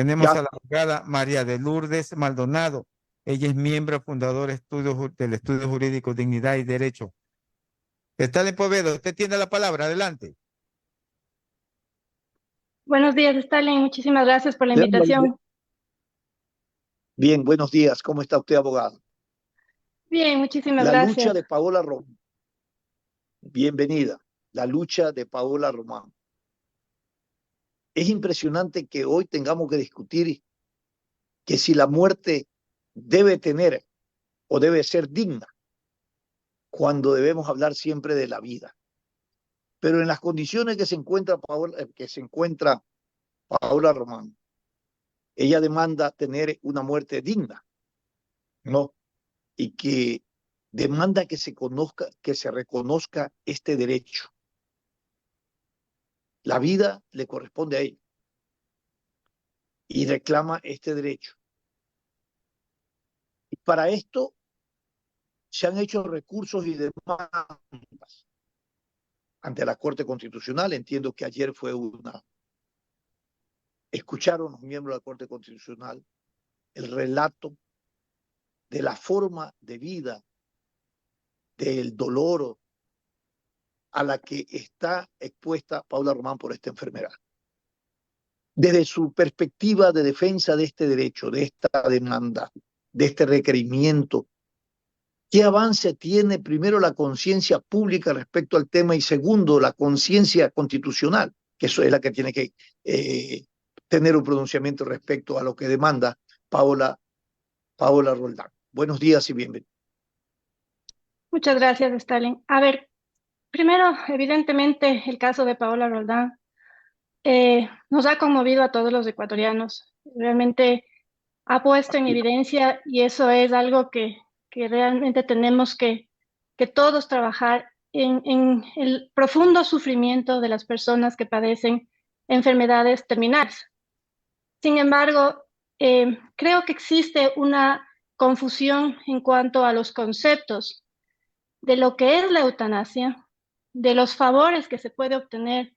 Tenemos Ya, a la abogada María de Lourdes Maldonado. Ella es miembro fundador del Estudio Jurídico Dignidad y Derecho. Stalin Poveda, usted tiene la palabra, adelante. Buenos días, Stalin. Muchísimas gracias por la démosle- invitación. bien, buenos días. ¿Cómo está usted, abogado? Bien, muchísimas La lucha gracias. de Paola Román. Bienvenida. La lucha de Paola Román. Es impresionante que hoy tengamos que discutir que si la muerte debe tener o debe ser digna, cuando debemos hablar siempre de la vida. Pero en las condiciones que se encuentra Paola Román, ella demanda tener una muerte digna, ¿no? Y que demanda que se conozca, que se reconozca este derecho. La vida le corresponde a ella y reclama este derecho. Y para esto se han hecho recursos y demandas ante la Corte Constitucional. Entiendo que ayer escucharon los miembros de la Corte Constitucional el relato de la forma de vida, del dolor a la que está expuesta Paula Román por esta enfermedad. Desde su perspectiva de defensa de este derecho, de esta demanda, de este requerimiento, ¿qué avance tiene primero la conciencia pública respecto al tema y segundo la conciencia constitucional, que eso es la que tiene que tener un pronunciamiento respecto a lo que demanda Paola Roldán? Buenos días y bienvenido. Muchas gracias, Stalin. A ver, primero, evidentemente, el caso de Paola Roldán nos ha conmovido a todos los ecuatorianos. Realmente ha puesto en evidencia, y eso es algo que realmente tenemos que todos trabajar en el profundo sufrimiento de las personas que padecen enfermedades terminales. Sin embargo, creo que existe una confusión en cuanto a los conceptos de lo que es la eutanasia, de los favores que se puede obtener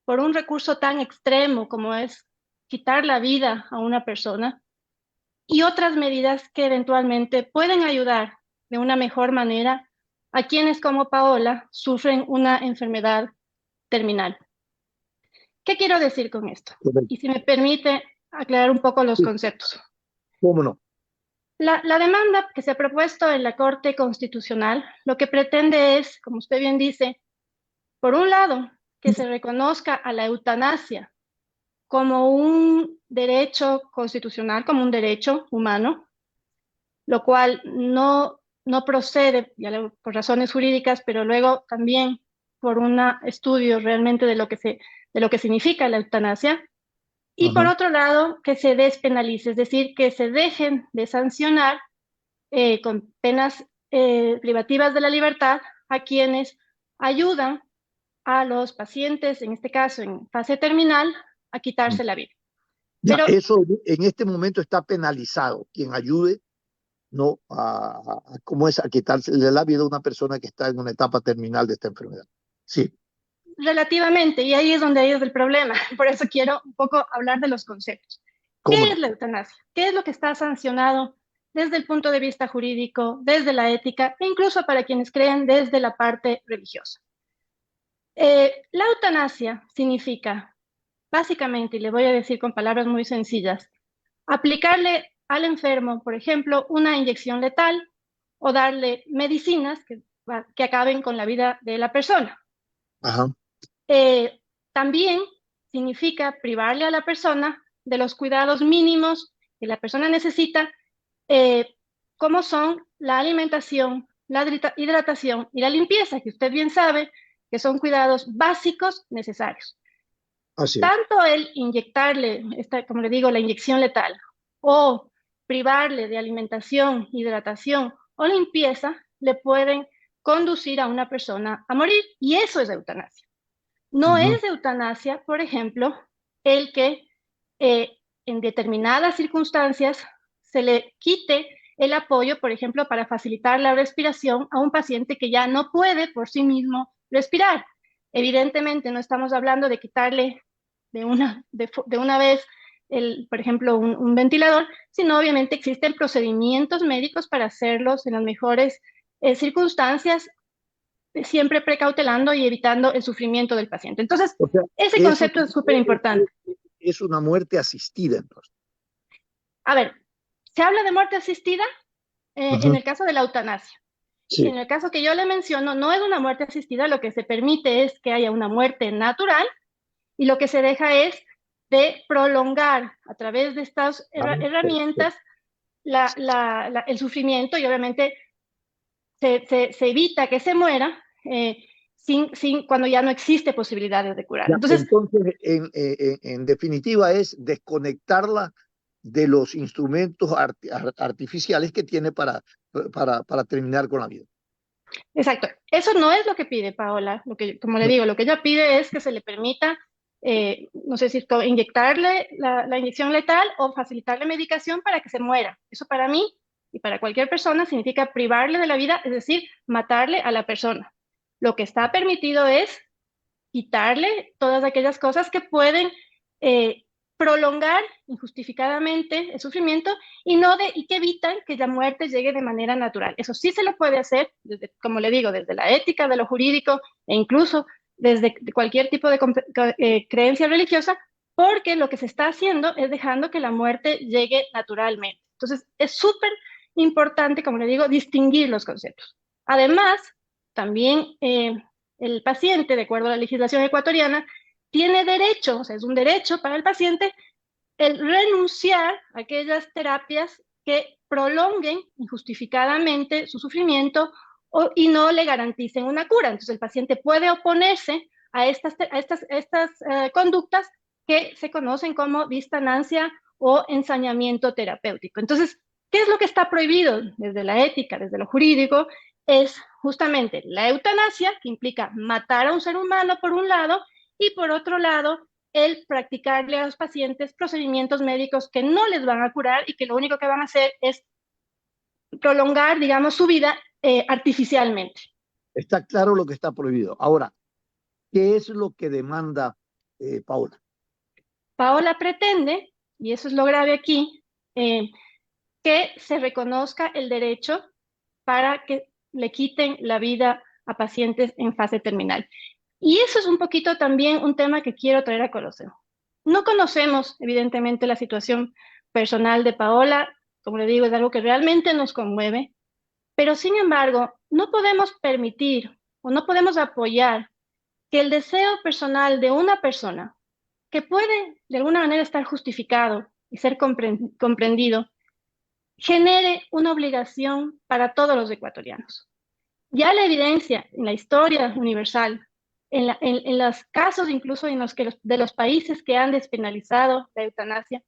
por un recurso tan extremo como es quitar la vida a una persona y otras medidas que eventualmente pueden ayudar de una mejor manera a quienes como Paola sufren una enfermedad terminal. ¿Qué quiero decir con esto? Y si me permite aclarar un poco los Sí, conceptos. ¿cómo no? La demanda que se ha propuesto en la Corte Constitucional lo que pretende es, como usted bien dice, por un lado, que se reconozca a la eutanasia como un derecho constitucional, como un derecho humano, lo cual no procede por razones jurídicas, pero luego también por un estudio realmente de lo que significa la eutanasia. Y por Ajá. otro lado, que se despenalice, es decir, que se dejen de sancionar con penas privativas de la libertad a quienes ayudan a los pacientes, en este caso en fase terminal, a quitarse la vida. Ya, Pero eso en este momento está penalizado. Quien ayude, no ¿cómo es? A quitarse la vida a una persona que está en una etapa terminal de esta enfermedad. Sí, relativamente, y ahí es donde hay el problema, por eso quiero un poco hablar de los conceptos. cómo ¿Qué es no. la eutanasia? ¿Qué es lo que está sancionado desde el punto de vista jurídico, desde la ética e incluso para quienes creen desde la parte religiosa? La eutanasia significa, básicamente, y le voy a decir con palabras muy sencillas, aplicarle al enfermo, por ejemplo, una inyección letal o darle medicinas que acaben con la vida de la persona. Ajá. Eh, También significa privarle a la persona de los cuidados mínimos que la persona necesita, eh, como son la alimentación, la hidratación y la limpieza, que usted bien sabe que son cuidados básicos necesarios. Así es. Tanto el inyectarle, como le digo, la inyección letal, o privarle de alimentación, hidratación o limpieza, le pueden conducir a una persona a morir, y eso es eutanasia. No Ujú. es eutanasia, por ejemplo, el que eh, en determinadas circunstancias se le quite el apoyo, por ejemplo, para facilitar la respiración a un paciente que ya no puede por sí mismo respirar. Evidentemente, no estamos hablando de quitarle de una vez por ejemplo, un ventilador, sino obviamente existen procedimientos médicos para hacerlos en las mejores circunstancias, siempre precautelando y evitando el sufrimiento del paciente. Entonces, O sea, ese es una concepto es súper muerte, importante. es una muerte asistida, entonces. A ver, se habla de muerte asistida en Ujú. el caso de la eutanasia. Sí. En el caso que yo le menciono, no es una muerte asistida, lo que se permite es que haya una muerte natural y lo que se deja es de prolongar a través de estas Ah, perfecto. herramientas el sufrimiento y obviamente se evita que se muera cuando ya no existe posibilidades de curar. Ya, Entonces, entonces, en definitiva, es desconectarla de los instrumentos artificiales que tiene para terminar con la vida. exacto, eso no es lo que pide Paola, como le No. digo, lo que ella pide es que se le permita, no sé si inyectarle la inyección letal o facilitarle medicación para que se muera. Eso para mí y para cualquier persona significa privarle de la vida, es decir, matarle a la persona. Lo que está permitido es quitarle todas aquellas cosas que pueden eh, prolongar injustificadamente el sufrimiento y que evitan que la muerte llegue de manera natural. Eso sí se lo puede hacer, como le digo, desde la ética, de lo jurídico e incluso desde cualquier tipo de creencia religiosa, porque lo que se está haciendo es dejando que la muerte llegue naturalmente. Entonces, es súper importante, como le digo, distinguir los conceptos. Además, también el paciente, de acuerdo a la legislación ecuatoriana, tiene derecho, o sea, es un derecho para el paciente el renunciar a aquellas terapias que prolonguen injustificadamente su sufrimiento y no le garanticen una cura. Entonces, el paciente puede oponerse a estas conductas que se conocen como distanancia o ensañamiento terapéutico. Entonces, ¿qué es lo que está prohibido desde la ética, desde lo jurídico? Es justamente la eutanasia, que implica matar a un ser humano por un lado, y por otro lado, el practicarle a los pacientes procedimientos médicos que no les van a curar y que lo único que van a hacer es prolongar, digamos, su vida artificialmente. Está claro lo que está prohibido. Ahora, ¿qué es lo que demanda Paula? Paola pretende, y eso es lo grave aquí, que se reconozca el derecho para que le quiten la vida a pacientes en fase terminal. Y eso es un poquito también un tema que quiero traer a conocer. No conocemos, evidentemente, la situación personal de Paola, como le digo, es algo que realmente nos conmueve, pero sin embargo, no podemos permitir o no podemos apoyar que el deseo personal de una persona, que puede de alguna manera estar justificado y ser comprendido, genere una obligación para todos los ecuatorianos. Ya la evidencia en la historia universal, en los casos incluso en los que de los países que han despenalizado la eutanasia,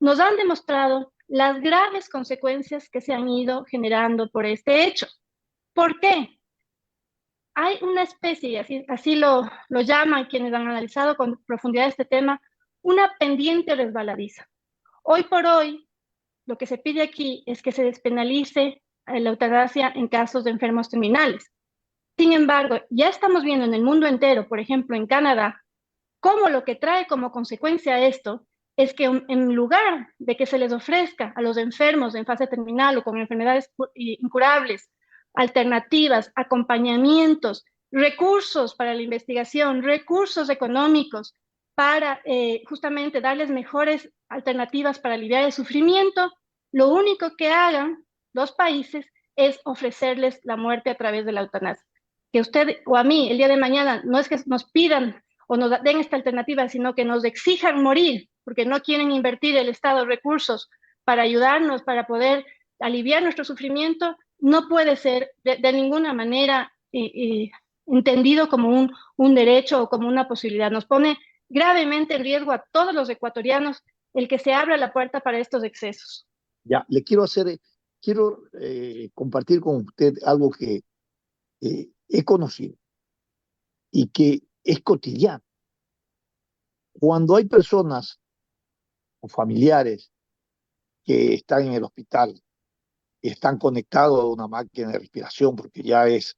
nos han demostrado las graves consecuencias que se han ido generando por este hecho. ¿Por qué? Hay una especie, y así lo llaman quienes han analizado con profundidad este tema, una pendiente resbaladiza. Hoy por hoy, lo que se pide aquí es que se despenalice la eutanasia en casos de enfermos terminales. Sin embargo, ya estamos viendo en el mundo entero, por ejemplo en Canadá, cómo lo que trae como consecuencia esto es que en lugar de que se les ofrezca a los enfermos en fase terminal o con enfermedades incurables alternativas, acompañamientos, recursos para la investigación, recursos económicos para justamente darles mejores alternativas para aliviar el sufrimiento, lo único que hagan los países es ofrecerles la muerte a través de la eutanasia. Que usted o a mí el día de mañana no es que nos pidan o nos den esta alternativa, sino que nos exijan morir, porque no quieren invertir el Estado recursos para ayudarnos, para poder aliviar nuestro sufrimiento, no puede ser de ninguna manera entendido como un derecho o como una posibilidad. Nos pone gravemente en riesgo a todos los ecuatorianos el que se abra la puerta para estos excesos. Ya, quiero compartir con usted algo que he conocido y que es cotidiano. Cuando hay personas o familiares que están en el hospital y están conectados a una máquina de respiración porque ya es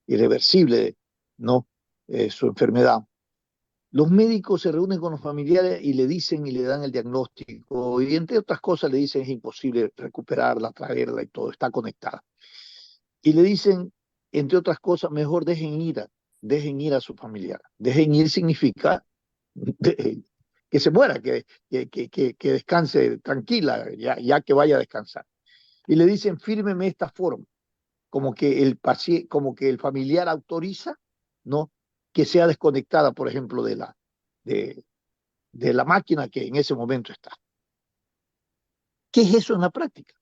irreversible, ¿no? Su enfermedad. los médicos se reúnen con los familiares y le dicen y le dan el diagnóstico, y entre otras cosas le dicen es imposible recuperarla, traerla y todo, está conectada. Y le dicen, entre otras cosas, mejor dejen ir a su familiar. Dejen ir significa que se muera, que descanse tranquila, ya que vaya a descansar. Y le dicen, fírmeme esta forma, como que el familiar autoriza, ¿no? Que sea desconectada, por ejemplo, de, de la máquina que en ese momento está. ¿Qué es eso en la práctica?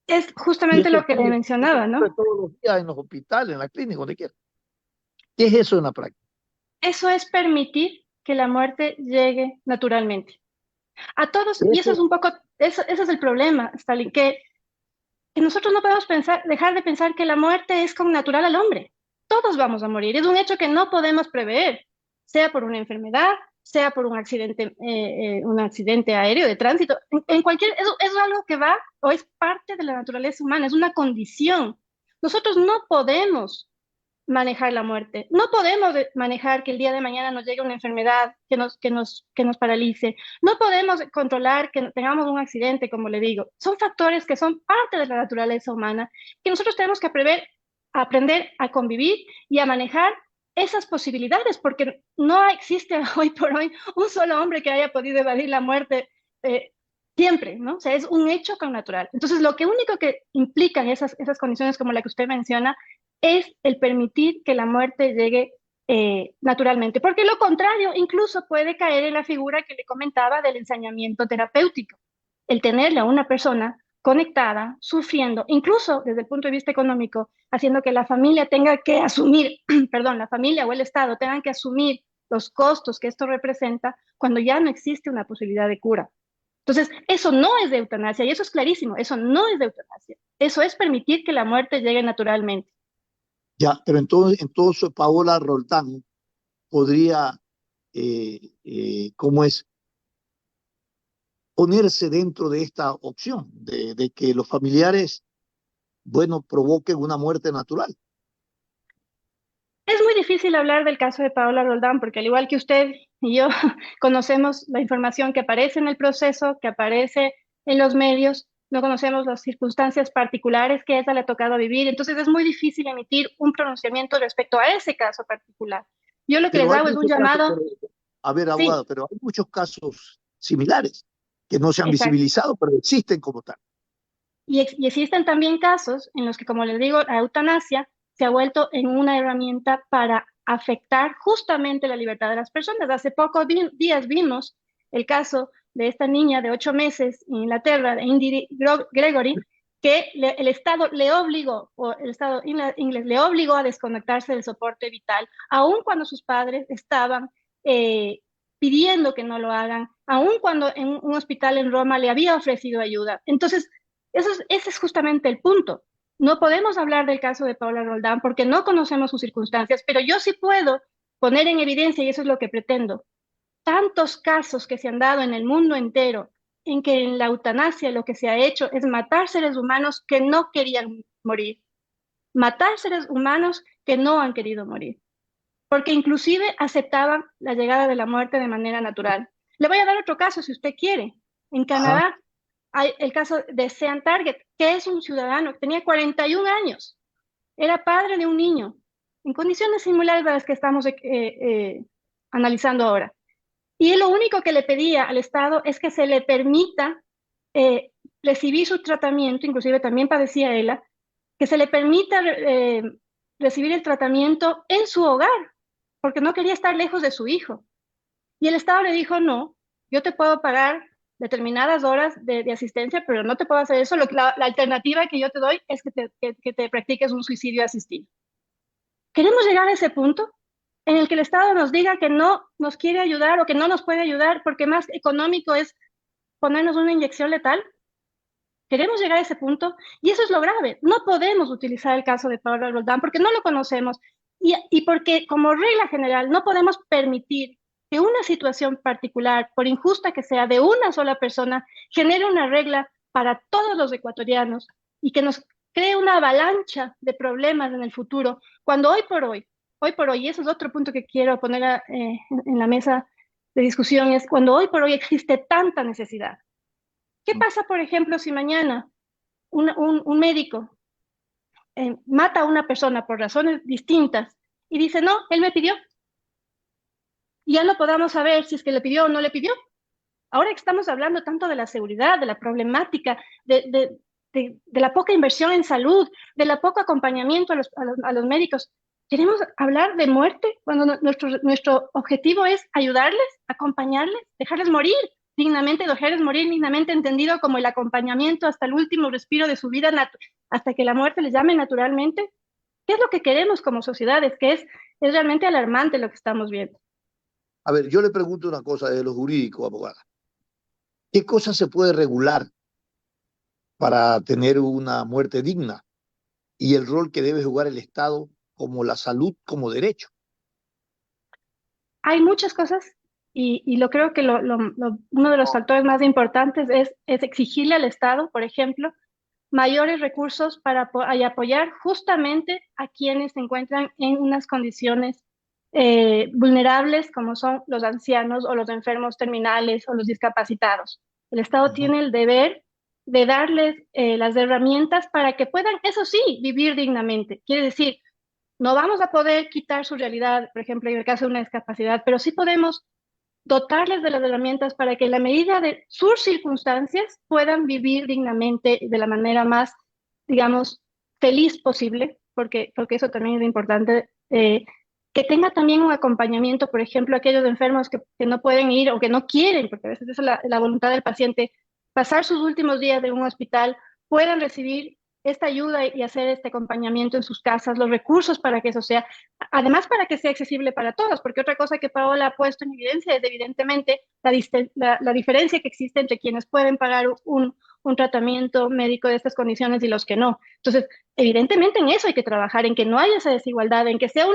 Es Y justamente eso lo que le mencionaba, ocurre ¿no? todos los días en los hospitales, en la clínica, donde quiera. ¿Qué es eso en la práctica? Eso es permitir que la muerte llegue naturalmente. A todos, y eso es Eso, un poco, ese es el problema, Stalin, que nosotros no podemos dejar de pensar que la muerte es con natural al hombre. Todos vamos a morir, es un hecho que no podemos prever, sea por una enfermedad, sea por un accidente aéreo de tránsito, en cualquier, es algo que va o es parte de la naturaleza humana, es una condición. Nosotros no podemos manejar la muerte. No podemos manejar que el día de mañana nos llegue una enfermedad que nos paralice. No podemos controlar que tengamos un accidente, como le digo. Son factores que son parte de la naturaleza humana que nosotros tenemos que aprender a convivir y a manejar esas posibilidades, porque no existe hoy por hoy un solo hombre que haya podido evadir la muerte siempre, ¿no? O sea, es un hecho con natural. Entonces, lo que único que implican esas condiciones como la que usted menciona es el permitir que la muerte llegue naturalmente, porque lo contrario incluso puede caer en la figura que le comentaba del ensañamiento terapéutico, el tenerle a una persona conectada, sufriendo, incluso desde el punto de vista económico, haciendo que la familia tenga que asumir, perdón, la familia o el Estado tengan que asumir los costos que esto representa cuando ya no existe una posibilidad de cura. Entonces, eso no es de eutanasia y eso es clarísimo, eso no es de eutanasia, eso es permitir que la muerte llegue naturalmente. ya, pero entonces Paola Roldán podría, ¿cómo es? Ponerse dentro de esta opción, de que los familiares, bueno, provoquen una muerte natural. Es muy difícil hablar del caso de Paola Roldán porque al igual que usted y yo conocemos la información que aparece en el proceso, que aparece en los medios, no conocemos las circunstancias particulares que a ella le ha tocado vivir, entonces es muy difícil emitir un pronunciamiento respecto a ese caso particular. Yo lo que les Pero hay hago es un muchos casos, llamado, a ver, abogado, sí, pero hay muchos casos similares que no se han exacto. visibilizado, pero existen como tal. Y existen también casos en los que, como les digo, la eutanasia se ha vuelto en una herramienta para afectar justamente la libertad de las personas. Hace pocos días vimos el caso de esta niña de 8 meses en Inglaterra, de Indy Gregory, que el Estado le obligó, o el Estado inglés le obligó a desconectarse del soporte vital, aun cuando sus padres estaban pidiendo que no lo hagan, aun cuando en un hospital en Roma le había ofrecido ayuda. Entonces, ese es justamente el punto. No podemos hablar del caso de Paula Roldán porque no conocemos sus circunstancias, pero yo sí puedo poner en evidencia, y eso es lo que pretendo, tantos casos que se han dado en el mundo entero en que en la eutanasia lo que se ha hecho es matar seres humanos que no querían morir, matar seres humanos que no han querido morir, porque inclusive aceptaban la llegada de la muerte de manera natural. Le voy a dar otro caso si usted quiere. En Ajá. Canadá hay el caso de Sean Target, que es un ciudadano que tenía 41 años, era padre de un niño, en condiciones similares a las que estamos analizando ahora. Y él lo único que le pedía al Estado es que se le permita recibir su tratamiento, inclusive también padecía ELA, que se le permita recibir el tratamiento en su hogar, porque no quería estar lejos de su hijo. Y el Estado le dijo, no, yo te puedo pagar determinadas horas de asistencia, pero no te puedo hacer eso. La alternativa que yo te doy es que te practiques un suicidio asistido. ¿Queremos llegar a ese punto en el que el Estado nos diga que no nos quiere ayudar o que no nos puede ayudar porque más económico es ponernos una inyección letal? Queremos llegar a ese punto y eso es lo grave. No podemos utilizar el caso de Pablo Roldán porque no lo conocemos y porque como regla general no podemos permitir que una situación particular, por injusta que sea, de una sola persona, genere una regla para todos los ecuatorianos y que nos cree una avalancha de problemas en el futuro, cuando hoy por hoy hoy por hoy, y eso es otro punto que quiero poner en la mesa de discusión, es cuando hoy por hoy existe tanta necesidad. ¿Qué pasa, por ejemplo, si mañana un médico mata a una persona por razones distintas y dice, no, él me pidió, y ya no podamos saber si es que le pidió o no le pidió? Ahora que estamos hablando tanto de la seguridad, de la problemática, de la poca inversión en salud, de la poco acompañamiento a los médicos, ¿queremos hablar de muerte cuando nuestro objetivo es ayudarles, acompañarles, dejarles morir dignamente, dejarles morir dignamente entendido como el acompañamiento hasta el último respiro de su vida, hasta que la muerte les llame naturalmente? ¿Qué es lo que queremos como sociedades? Que es realmente alarmante lo que estamos viendo. A ver, yo le pregunto una cosa de lo jurídico, abogada. ¿Qué cosa se puede regular para tener una muerte digna y el rol que debe jugar el Estado como la salud como derecho? Hay muchas cosas y lo creo que uno de los factores más importantes es exigirle al Estado, por ejemplo, mayores recursos para apoyar justamente a quienes se encuentran en unas condiciones vulnerables, como son los ancianos o los enfermos terminales o los discapacitados. El Estado tiene el deber de darles las herramientas para que puedan, eso sí, vivir dignamente. Quiere decir, no vamos a poder quitar su realidad, por ejemplo, en el caso de una discapacidad, pero sí podemos dotarles de las herramientas para que en la medida de sus circunstancias puedan vivir dignamente de la manera más, digamos, feliz posible, porque eso también es importante, que tenga también un acompañamiento, por ejemplo, aquellos enfermos que no pueden ir o que no quieren, porque a veces esa es la voluntad del paciente, pasar sus últimos días en un hospital, puedan recibir esta ayuda y hacer este acompañamiento en sus casas, los recursos para que eso sea, además para que sea accesible para todos, porque otra cosa que Paola ha puesto en evidencia es evidentemente la diferencia que existe entre quienes pueden pagar un tratamiento médico de estas condiciones y los que no. Entonces, evidentemente en eso hay que trabajar, en que no haya esa desigualdad, en que sea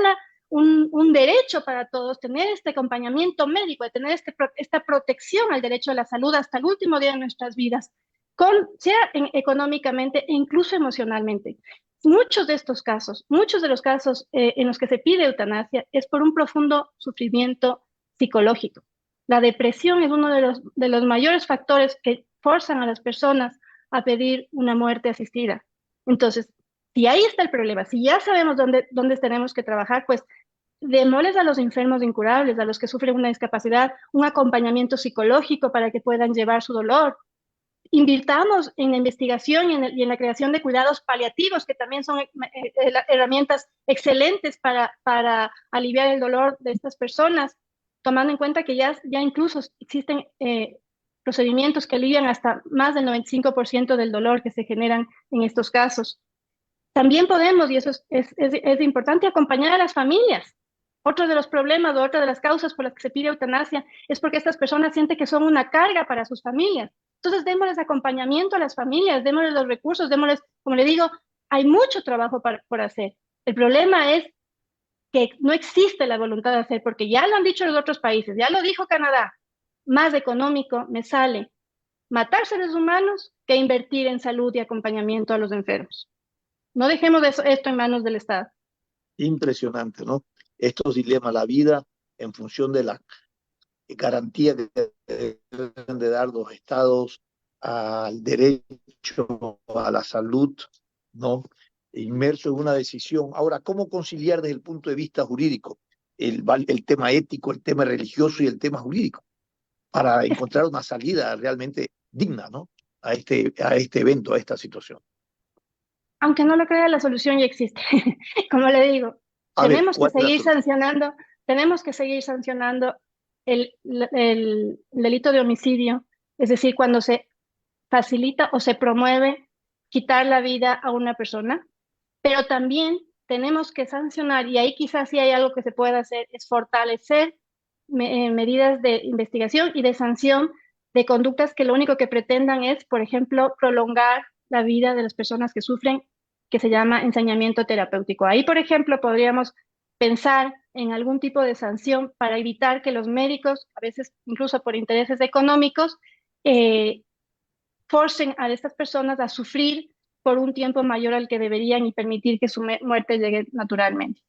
un derecho para todos tener este acompañamiento médico, de tener esta protección al derecho a la salud hasta el último día de nuestras vidas, sea económicamente e incluso emocionalmente. Muchos de estos casos, muchos de los casos en los que se pide eutanasia es por un profundo sufrimiento psicológico. La depresión es uno de los mayores factores que forzan a las personas a pedir una muerte asistida. Entonces, si ahí está el problema, si ya sabemos dónde tenemos que trabajar, pues démosles a los enfermos incurables, a los que sufren una discapacidad, un acompañamiento psicológico para que puedan llevar su dolor. Invirtamos en la investigación y en la creación de cuidados paliativos, que también son herramientas excelentes para aliviar el dolor de estas personas, tomando en cuenta que ya incluso existen procedimientos que alivian hasta más del 95% del dolor que se generan en estos casos. También podemos, y eso es importante, acompañar a las familias. Otro de los problemas o otra de las causas por las que se pide eutanasia es porque estas personas sienten que son una carga para sus familias. Entonces, démosles acompañamiento a las familias, démosles los recursos, démosles, como le digo, hay mucho trabajo por hacer. El problema es que no existe la voluntad de hacer, porque ya lo han dicho los otros países, ya lo dijo Canadá, más económico me sale matar seres humanos que invertir en salud y acompañamiento a los enfermos. No dejemos esto en manos del Estado. Impresionante, ¿no? Estos dilemas, la vida en función de la garantía que deben de dar los estados al derecho a la salud, ¿no? Inmerso en una decisión. Ahora, ¿cómo conciliar desde el punto de vista jurídico el tema ético, el tema religioso y el tema jurídico para encontrar una salida realmente digna, ¿no? A este evento, a esta situación? Aunque no lo crea, la solución ya existe. Como le digo, A ver, tenemos que ¿cuál es la seguir solución? sancionando el delito de homicidio, es decir, cuando se facilita o se promueve quitar la vida a una persona, pero también tenemos que sancionar, y ahí quizás sí hay algo que se pueda hacer, es fortalecer medidas de investigación y de sanción de conductas que lo único que pretendan es, por ejemplo, prolongar la vida de las personas que sufren, que se llama ensañamiento terapéutico. Ahí, por ejemplo, podríamos pensar en algún tipo de sanción para evitar que los médicos, a veces incluso por intereses económicos, eh, forcen a estas personas a sufrir por un tiempo mayor al que deberían y permitir que su muerte llegue naturalmente.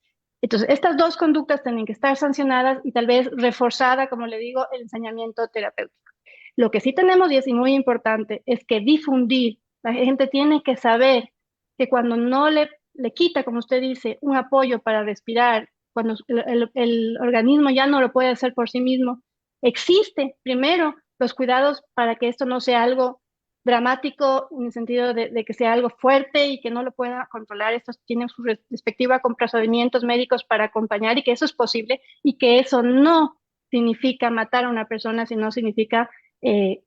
Entonces, estas dos conductas tienen que estar sancionadas y tal vez reforzada, como le digo, el enseñamiento terapéutico. Lo que sí tenemos, y es muy importante, es que difundir, la gente tiene que saber que cuando no le quita, como usted dice, un apoyo para respirar, cuando el organismo ya no lo puede hacer por sí mismo, existe primero los cuidados para que esto no sea algo dramático en el sentido de que sea algo fuerte y que no lo pueda controlar. Estos tienen su respectiva con procedimientos médicos para acompañar y que eso es posible y que eso no significa matar a una persona, sino significa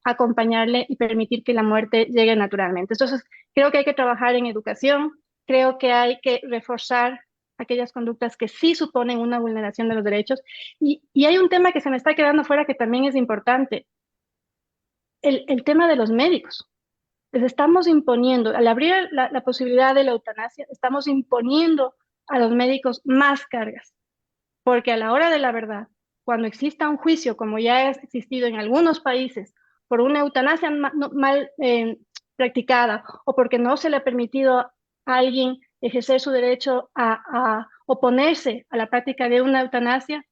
acompañarle y permitir que la muerte llegue naturalmente. Entonces, creo que hay que trabajar en educación, creo que hay que reforzar aquellas conductas que sí suponen una vulneración de los derechos. Y hay un tema que se me está quedando fuera que también es importante, el tema de los médicos. Les estamos imponiendo, al abrir la posibilidad de la eutanasia, estamos imponiendo a los médicos más cargas, porque a la hora de la verdad, cuando exista un juicio, como ya ha existido en algunos países, por una eutanasia mal practicada o porque no se le ha permitido a alguien ejercer su derecho a oponerse a la práctica de una eutanasia,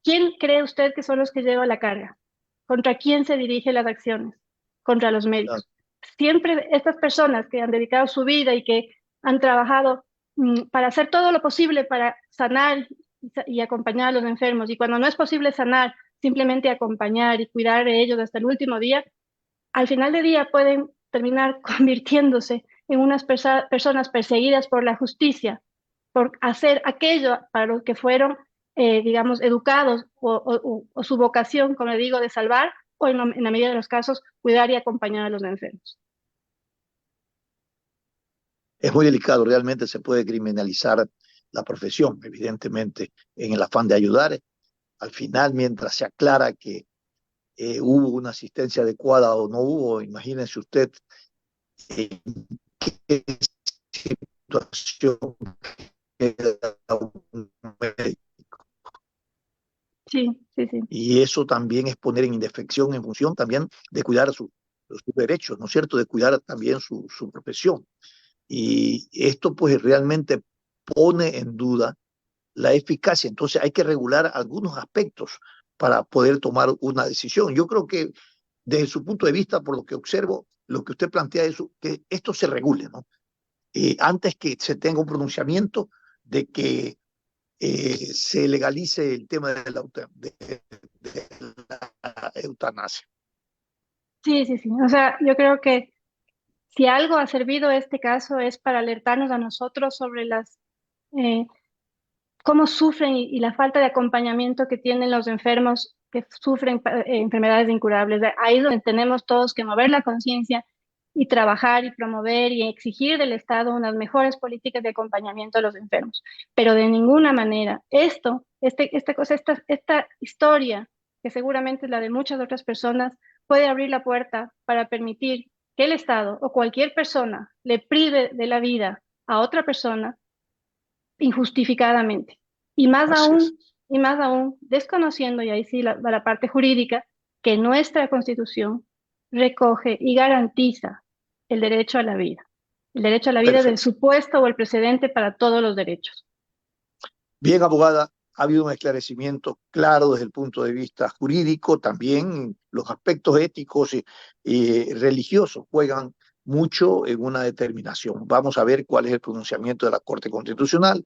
¿quién cree usted que son los que llevan la carga? ¿Contra quién se dirigen las acciones? Contra los médicos. Siempre estas personas que han dedicado su vida y que han trabajado para hacer todo lo posible para sanar y acompañar a los enfermos, y cuando no es posible sanar, simplemente acompañar y cuidar de ellos hasta el último día, al final del día pueden terminar convirtiéndose en unas personas perseguidas por la justicia, por hacer aquello para lo que fueron, digamos, educados o su vocación, como le digo, de salvar o en la medida de los casos, cuidar y acompañar a los enfermos. Es muy delicado, realmente se puede criminalizar la profesión, evidentemente, en el afán de ayudar. Al final, mientras se aclara que hubo una asistencia adecuada o no hubo, imagínense usted en qué situación queda un médico. Sí, sí, sí. Y eso también es poner en indefección en función también de cuidar sus derechos, ¿no es cierto? De cuidar también su profesión. Y esto pues realmente pone en duda la eficacia. Entonces hay que regular algunos aspectos para poder tomar una decisión. Yo creo que desde su punto de vista, por lo que observo, lo que usted plantea es que esto se regule, ¿no? Antes que se tenga un pronunciamiento de que se legalice el tema de la eutanasia. Sí, sí, sí. O sea, yo creo que si algo ha servido este caso es para alertarnos a nosotros sobre eh, cómo sufren y la falta de acompañamiento que tienen los enfermos que sufren enfermedades incurables. Ahí es donde tenemos todos que mover la conciencia y trabajar y promover y exigir del Estado unas mejores políticas de acompañamiento a los enfermos. Pero de ninguna manera, esta historia, que seguramente es la de muchas otras personas, puede abrir la puerta para permitir que el Estado o cualquier persona le prive de la vida a otra persona injustificadamente. Y más aún, desconociendo, y ahí sí la parte jurídica, que nuestra Constitución recoge y garantiza el derecho a la vida. El derecho a la vida es el Perfecto. supuesto o el precedente para todos los derechos. Bien, abogada, ha habido un esclarecimiento claro desde el punto de vista jurídico, también los aspectos éticos y religiosos juegan mucho en una determinación. Vamos a ver cuál es el pronunciamiento de la Corte Constitucional.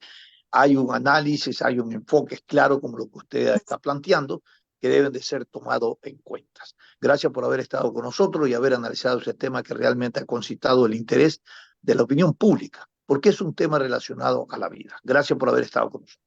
Hay un análisis, hay un enfoque claro como lo que usted está planteando, que deben de ser tomados en cuenta. Gracias por haber estado con nosotros y haber analizado ese tema que realmente ha concitado el interés de la opinión pública, porque es un tema relacionado a la vida. Gracias por haber estado con nosotros.